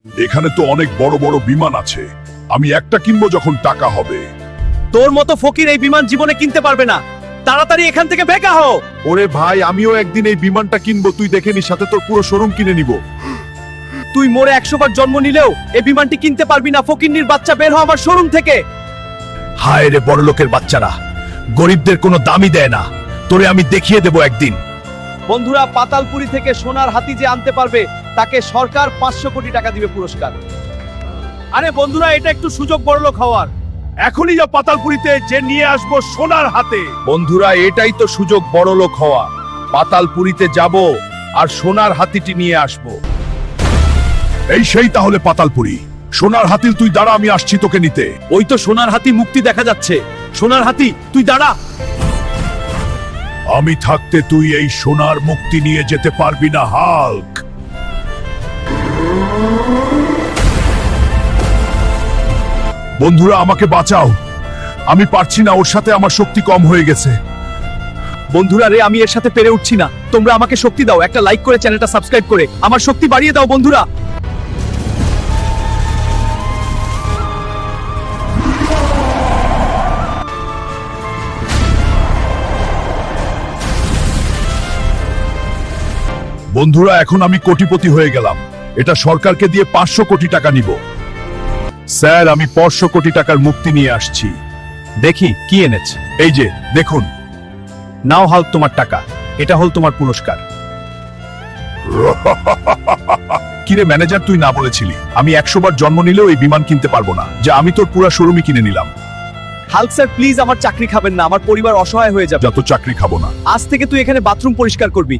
এখানে তো অনেক বড় বড় বিমান আছে, আমি একটা কিনবো যখন টাকা হবে। তোর মতো ফকির এই বিমান জীবনে কিনতে পারবে না, তাড়াতাড়ি এখান থেকে বেকা হও। ওরে ভাই, আমিও একদিন এই বিমানটা কিনবো, তুই দেখে নি, সাথে তোর পুরো শোরুম কিনে নিব। তুই মোরে 100 বার জন্ম নিলেও এই বিমানটি কিনতে পারবি না। ফকিন্নির বাচ্চা, বের হ আমার শোরুম থেকে। হায় রে বড় লোকের বাচ্চারা, গরিবদের কোনো দামই দেয় না, তোরে আমি দেখিয়ে দেব একদিন। বন্ধুরা, পাতালপুরি থেকে সোনার হাতি যে আনতে পারবে তাকে সরকার 500 কোটি টাকা দিবে পুরস্কার। আরে বন্ধুরা, এটা একটু সুযোগ বড়লোক হওয়ার। এখনই যা পাতালপুরিতে, যে নিয়ে আসবো সোনার হাতে। বন্ধুরা, এটাই তো সুযোগ বড় লোক হওয়া। পাতালপুরিতে যাব আর সোনার হাতিটি নিয়ে আসব। এই সেই তাহলে পাতালপুরি। সোনার হাতিল, তুই দাঁড়া, আমি আসছি তোকে নিতে। ওই তো সোনার হাতি মুক্তি দেখা যাচ্ছে। সোনার হাতি, তুই দাঁড়া। আমি থাকতে তুই এই সোনার মুক্তি নিয়ে যেতে পারবি না, হাল্ক। বন্ধুরা, আমাকে বাঁচাও, আমি পারছি না, ওর সাথে আমার শক্তি কম হয়ে গেছে। বন্ধুরা রে, আমি এর সাথে পেরে উঠছি না। তোমরা আমাকে শক্তি দাও, একটা লাইক করে চ্যানেলটা সাবস্ক্রাইব করে আমার শক্তি বাড়িয়ে দাও বন্ধুরা। বন্ধুরা, এখন আমি কোটিপতি হয়ে গেলাম। এটা সরকারকে দিয়ে 500 কোটি টাকা নিব। স্যার, আমি 500 কোটি টাকার মুক্তি নিয়ে আসছি। দেখি কি এনেছে। এই যে দেখুন। নাও হাল্ক, তোমার টাকা। এটা হল তোমার পুরস্কার। কিরে ম্যানেজার, তুই না বলেছিলি আমি 100 বার জন্ম নিলেও এই বিমান কিনতে পারবো না? যে আমি তোর পুরা শোরুমই কিনে নিলাম। হাল্ক স্যার, প্লিজ আমার চাকরি খাবেন না, আমার পরিবার অসহায় হয়ে যাবে। যত চাকরি খাবো না। আজ থেকে তুই এখানে বাথরুম পরিষ্কার করবি।